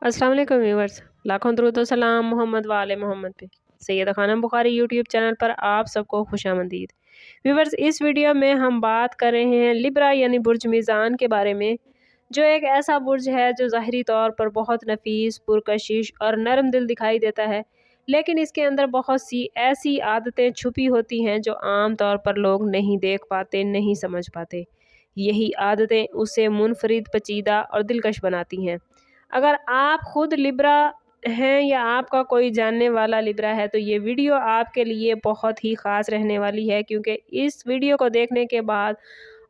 अस्सलाम वालेकुम व्यूवर्स, लाखों दरूद व सलाम मोहम्मद व आले मोहम्मद पे। सैयदा खानम बुखारी यूट्यूब चैनल पर आप सबको खुशामदीद। व्यूवर्स, इस वीडियो में हम बात कर रहे हैं लिब्रा यानी बुर्ज मीज़ान के बारे में, जो एक ऐसा बुर्ज है जो ज़ाहिरी तौर पर बहुत नफीस, पुरकशिश और नरम दिल दिखाई देता है, लेकिन इसके अंदर बहुत सी ऐसी आदतें छुपी होती हैं जो आम तौर पर लोग नहीं देख पाते, नहीं समझ पाते। यही आदतें उसे मुनफरिद, पेचीदा और दिलकश बनाती हैं। अगर आप खुद लिब्रा हैं या आपका कोई जानने वाला लिब्रा है तो ये वीडियो आपके लिए बहुत ही ख़ास रहने वाली है, क्योंकि इस वीडियो को देखने के बाद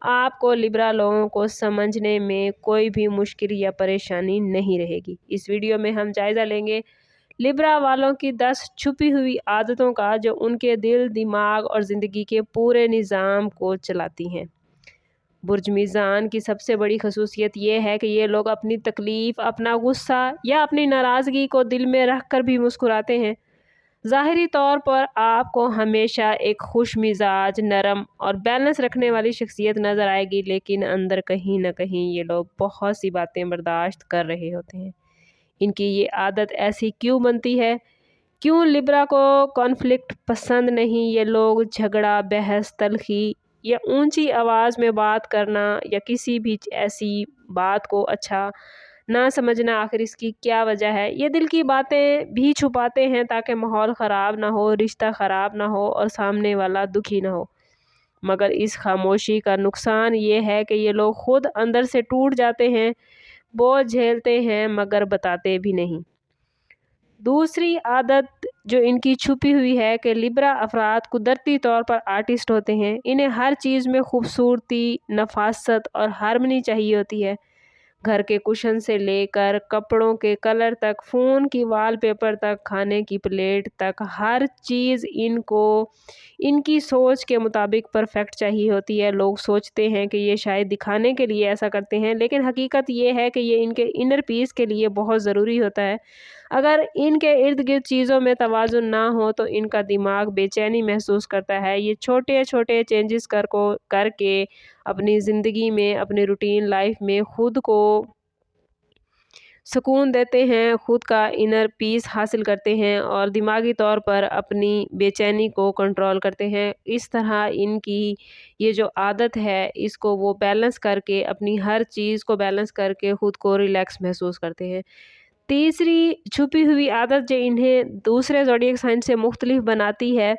आपको लिब्रा लोगों को समझने में कोई भी मुश्किल या परेशानी नहीं रहेगी। इस वीडियो में हम जायज़ा लेंगे लिब्रा वालों की 10 छुपी हुई आदतों का, जो उनके दिल, दिमाग और ज़िंदगी के पूरे निज़ाम को चलाती हैं। बुर्ज मीज़ान की सबसे बड़ी खसूसियत ये है कि ये लोग अपनी तकलीफ़, अपना गुस्सा या अपनी नाराज़गी को दिल में रख कर भी मुस्कुराते हैं। ज़ाहिरी तौर पर आपको हमेशा एक खुश मिजाज, नरम और बैलेंस रखने वाली शख्सियत नज़र आएगी, लेकिन अंदर कहीं न कहीं ये लोग बहुत सी बातें बर्दाश्त कर रहे होते हैं। इनकी ये आदत ऐसी क्यों बनती है? क्यों लिब्रा को कॉन्फ्लिक्ट पसंद नहीं? ये लोग झगड़ा, बहस, तलखी या ऊंची आवाज़ में बात करना या किसी भी ऐसी बात को अच्छा ना समझना, आखिर इसकी क्या वजह है? ये दिल की बातें भी छुपाते हैं ताकि माहौल ख़राब ना हो, रिश्ता ख़राब ना हो और सामने वाला दुखी ना हो। मगर इस खामोशी का नुकसान ये है कि ये लोग खुद अंदर से टूट जाते हैं, बोझ झेलते हैं मगर बताते भी नहीं। दूसरी आदत जो इनकी छुपी हुई है कि लिब्रा अफराद कुदरती तौर पर आर्टिस्ट होते हैं। इन्हें हर चीज़ में खूबसूरती, नफासत और हार्मनी चाहिए होती है। घर के कुशन से लेकर कपड़ों के कलर तक, फ़ोन की वॉलपेपर तक, खाने की प्लेट तक, हर चीज़ इनको इनकी सोच के मुताबिक परफेक्ट चाहिए होती है। लोग सोचते हैं कि ये शायद दिखाने के लिए ऐसा करते हैं, लेकिन हकीकत ये है कि ये इनके इनर पीस के लिए बहुत ज़रूरी होता है। अगर इनके इर्द गिर्द चीज़ों में तवाज़ुन ना हो तो इनका दिमाग बेचैनी महसूस करता है। ये छोटे छोटे चेंजेस करके अपनी ज़िंदगी में, अपनी रूटीन लाइफ में खुद को सुकून देते हैं, खुद का इनर पीस हासिल करते हैं और दिमागी तौर पर अपनी बेचैनी को कंट्रोल करते हैं। इस तरह इनकी ये जो आदत है, इसको वो बैलेंस करके, अपनी हर चीज़ को बैलेंस करके खुद को रिलैक्स महसूस करते हैं। तीसरी छुपी हुई आदत जो इन्हें दूसरे ज़ोडिएक साइन से मुख्तलिफ बनाती है,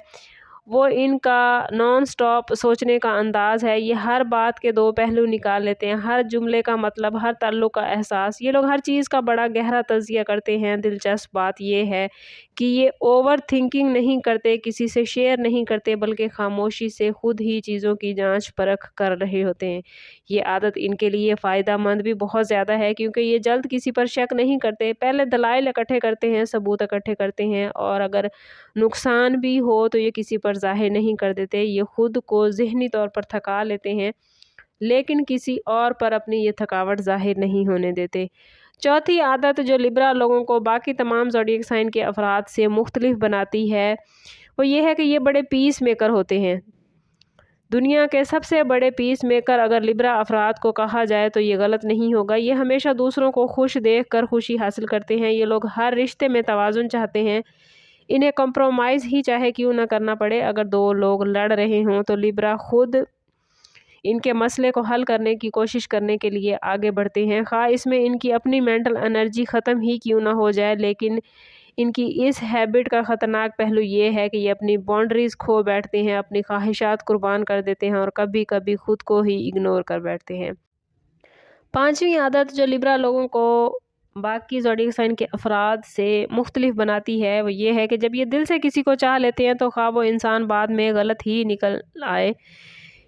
वो इनका नॉन स्टॉप सोचने का अंदाज़ है। ये हर बात के दो पहलू निकाल लेते हैं, हर जुमले का मतलब, हर ताल्लुक़ का एहसास। ये लोग हर चीज़ का बड़ा गहरा तज़किया करते हैं। दिलचस्प बात ये है कि ये ओवर थिंकिंग नहीं करते, किसी से शेयर नहीं करते, बल्कि खामोशी से खुद ही चीज़ों की जांच परख कर रहे होते हैं। ये आदत इनके लिए फ़ायदा मंद भी बहुत ज़्यादा है, क्योंकि ये जल्द किसी पर शक नहीं करते। पहले दलाइल इकट्ठे करते हैं, सबूत इकट्ठे करते हैं और अगर नुकसान भी हो तो ये किसी पर ज़ाहिर नहीं कर देते। ये खुद को ज़हनी तौर पर थका लेते हैं, लेकिन किसी और पर अपनी ये थकावट ज़ाहिर नहीं होने देते। चौथी आदत जो लिब्रा लोगों को बाकी तमाम ज़ोडिएक साइन के अफराद से मुख्तलिफ बनाती है, वो ये है कि ये बड़े पीस मेकर होते हैं। दुनिया के सबसे बड़े पीस मेकर अगर लिब्रा अफराद को कहा जाए तो ये गलत नहीं होगा। ये हमेशा दूसरों को खुश देख कर खुशी हासिल करते हैं। ये लोग हर रिश्ते में तवाज़ुन चाहते हैं। इन्हें कंप्रोमाइज़ ही चाहे क्यों ना करना पड़े। अगर दो लोग लड़ रहे हों तो लिब्रा खुद इनके मसले को हल करने की कोशिश करने के लिए आगे बढ़ते हैं, ख़्वाह इसमें इनकी अपनी मेंटल एनर्जी ख़त्म ही क्यों ना हो जाए। लेकिन इनकी इस हैबिट का ख़तरनाक पहलू ये है कि ये अपनी बाउंड्रीज़ खो बैठते हैं, अपनी ख्वाहिशात कुर्बान कर देते हैं और कभी कभी खुद को ही इग्नोर कर बैठते हैं। पाँचवीं आदत जो लिब्रा लोगों को बाकी ज़ोडिएक साइन के अफराद से मुख्तलिफ बनाती है, वो ये है कि जब ये दिल से किसी को चाह लेते हैं तो ख़्वाह वो इंसान बाद में गलत ही निकल आए,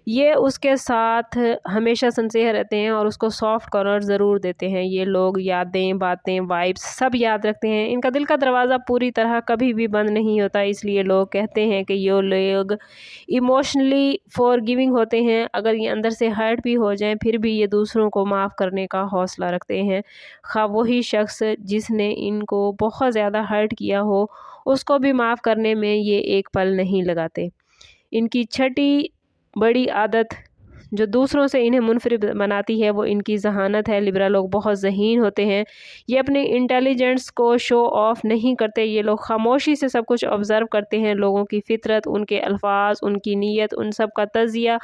ये उसके साथ हमेशा सिंसियर रहते हैं और उसको सॉफ्ट कॉर्नर ज़रूर देते हैं। ये लोग यादें, बातें, वाइब्स सब याद रखते हैं। इनका दिल का दरवाज़ा पूरी तरह कभी भी बंद नहीं होता, इसलिए लोग कहते हैं कि ये लोग इमोशनली फॉरगिविंग होते हैं। अगर ये अंदर से हर्ट भी हो जाएं फिर भी ये दूसरों को माफ़ करने का हौसला रखते हैं, ख़्वाह वही शख्स जिसने इनको बहुत ज़्यादा हर्ट किया हो उसको भी माफ़ करने में ये एक पल नहीं लगाते। इनकी छठी बड़ी आदत जो दूसरों से इन्हें मुनफरिद बनाती है वो इनकी जहानत है। लिब्रा लोग बहुत ज़हीन होते हैं, ये अपने इंटेलिजेंस को शो ऑफ नहीं करते, ये लोग खामोशी से सब कुछ ऑब्ज़र्व करते हैं। लोगों की फितरत, उनके अल्फाज, उनकी नीयत, उन सब का तज़िया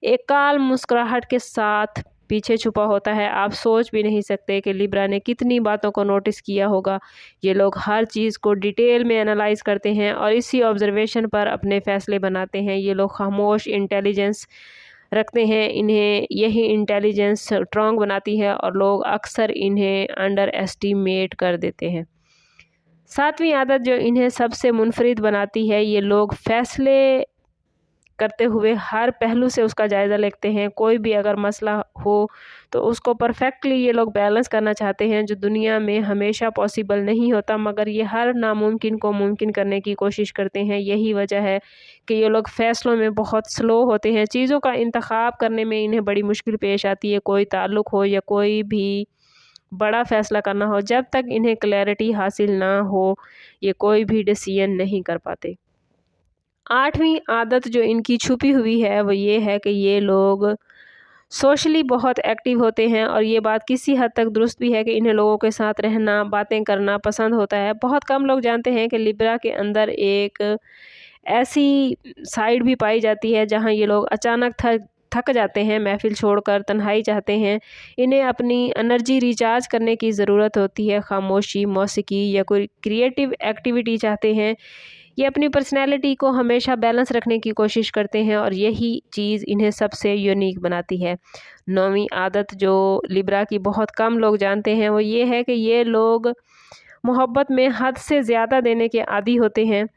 एक काल मुस्कुराहट के साथ पीछे छुपा होता है। आप सोच भी नहीं सकते कि लिब्रा ने कितनी बातों को नोटिस किया होगा। ये लोग हर चीज़ को डिटेल में एनालाइज करते हैं और इसी ऑब्जर्वेशन पर अपने फ़ैसले बनाते हैं। ये लोग खामोश इंटेलिजेंस रखते हैं, इन्हें यही इंटेलिजेंस स्ट्रॉन्ग बनाती है और लोग अक्सर इन्हें अंडर एस्टीमेट कर देते हैं। 7वीं आदत जो इन्हें सबसे मुनफरिद बनाती है, ये लोग फ़ैसले करते हुए हर पहलू से उसका जायज़ा लेते हैं। कोई भी अगर मसला हो तो उसको परफेक्टली ये लोग बैलेंस करना चाहते हैं, जो दुनिया में हमेशा पॉसिबल नहीं होता, मगर ये हर नामुमकिन को मुमकिन करने की कोशिश करते हैं। यही वजह है कि ये लोग फ़ैसलों में बहुत स्लो होते हैं। चीज़ों का इंतखाब करने में इन्हें बड़ी मुश्किल पेश आती है। कोई ताल्लुक़ हो या कोई भी बड़ा फ़ैसला करना हो, जब तक इन्हें क्लैरिटी हासिल ना हो ये कोई भी डिसीजन नहीं कर पाते। 8वीं आदत जो इनकी छुपी हुई है वो ये है कि ये लोग सोशली बहुत एक्टिव होते हैं और ये बात किसी हद तक दुरुस्त भी है कि इन्हें लोगों के साथ रहना, बातें करना पसंद होता है। बहुत कम लोग जानते हैं कि लिब्रा के अंदर एक ऐसी साइड भी पाई जाती है जहां ये लोग अचानक थक जाते हैं, महफिल छोड़कर तन्हाई चाहते हैं। इन्हें अपनी एनर्जी रिचार्ज करने की ज़रूरत होती है। खामोशी, मौसीकी या कोई क्रिएटिव एक्टिविटी चाहते हैं। ये अपनी पर्सनैलिटी को हमेशा बैलेंस रखने की कोशिश करते हैं और यही चीज़ इन्हें सबसे यूनिक बनाती है। 9वीं आदत जो लिब्रा की बहुत कम लोग जानते हैं वो ये है कि ये लोग मोहब्बत में हद से ज़्यादा देने के आदी होते हैं।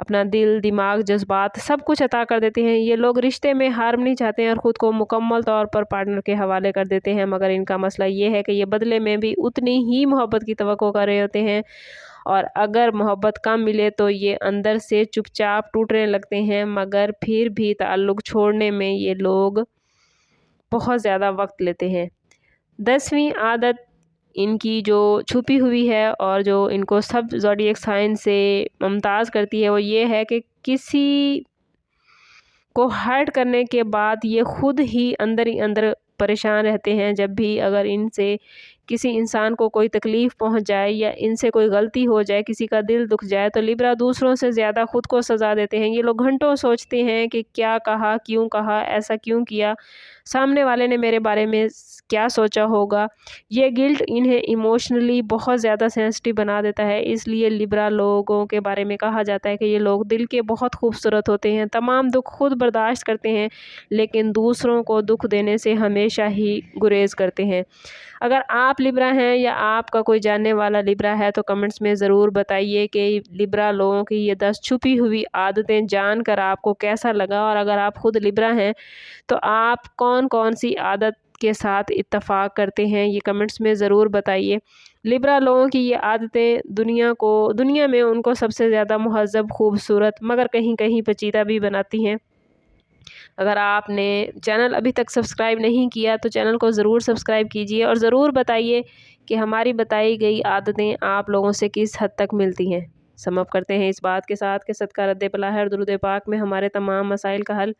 अपना दिल, दिमाग, जज्बात सब कुछ अता कर देते हैं। ये लोग रिश्ते में हार्मनी चाहते हैं और ख़ुद को मुकम्मल तौर पर पार्टनर के हवाले कर देते हैं, मगर इनका मसला ये है कि ये बदले में भी उतनी ही मोहब्बत की तवक्को कर रहे होते हैं और अगर मोहब्बत कम मिले तो ये अंदर से चुपचाप टूटने लगते हैं। मगर फिर भी ताल्लुक़ छोड़ने में ये लोग बहुत ज़्यादा वक्त लेते हैं। 10वीं आदत इनकी जो छुपी हुई है और जो इनको सब ज़ोडिएक साइन से मुमताज़ करती है वो ये है कि किसी को हर्ट करने के बाद ये खुद ही अंदर परेशान रहते हैं। जब भी अगर इनसे किसी इंसान को कोई तकलीफ़ पहुंच जाए या इनसे कोई गलती हो जाए, किसी का दिल दुख जाए, तो लिब्रा दूसरों से ज़्यादा ख़ुद को सज़ा देते हैं। ये लोग घंटों सोचते हैं कि क्या कहा, क्यों कहा, ऐसा क्यों किया, सामने वाले ने मेरे बारे में क्या सोचा होगा। ये गिल्ट इन्हें इमोशनली बहुत ज़्यादा सेंसिटिव बना देता है। इसलिए लिब्रा लोगों के बारे में कहा जाता है कि ये लोग दिल के बहुत खूबसूरत होते हैं, तमाम दुख खुद बर्दाश्त करते हैं, लेकिन दूसरों को दुख देने से हमेशा ही गुरेज़ करते हैं। अगर आप लिब्रा हैं या आपका कोई जानने वाला लिब्रा है तो कमेंट्स में ज़रूर बताइए कि लिब्रा लोगों की ये 10 छुपी हुई आदतें जानकर आपको कैसा लगा, और अगर आप खुद लिब्रा हैं तो आप कौन कौन सी आदत के साथ इत्तफाक करते हैं, ये कमेंट्स में ज़रूर बताइए। लिब्रा लोगों की ये आदतें दुनिया में उनको सबसे ज़्यादा मुहज़्ज़ब, खूबसूरत, मगर कहीं कहीं पेचीदा भी बनाती हैं। अगर आपने चैनल अभी तक सब्सक्राइब नहीं किया तो चैनल को ज़रूर सब्सक्राइब कीजिए और ज़रूर बताइए कि हमारी बताई गई आदतें आप लोगों से किस हद तक मिलती हैं। समाप्त करते हैं इस बात के साथ कि सदका रद्द पला है और दुरूद पाक में हमारे तमाम मसाइल का हल।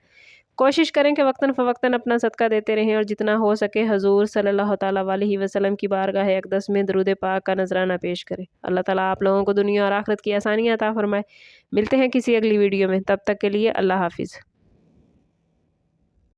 कोशिश करें कि वक्तन फ़वक्तन अपना सदका देते रहें और जितना हो सके हजूर सल्लल्लाहु ताला अलैहि वसल्लम की बारगाह अक़दस में दुरूद पाक का नजराना पेश करें। अल्लाह ताला आप लोगों को दुनिया और आखिरत की आसानियाँ अता फरमाए। मिलते हैं किसी अगली वीडियो में, तब तक के लिए अल्लाह हाफिज़।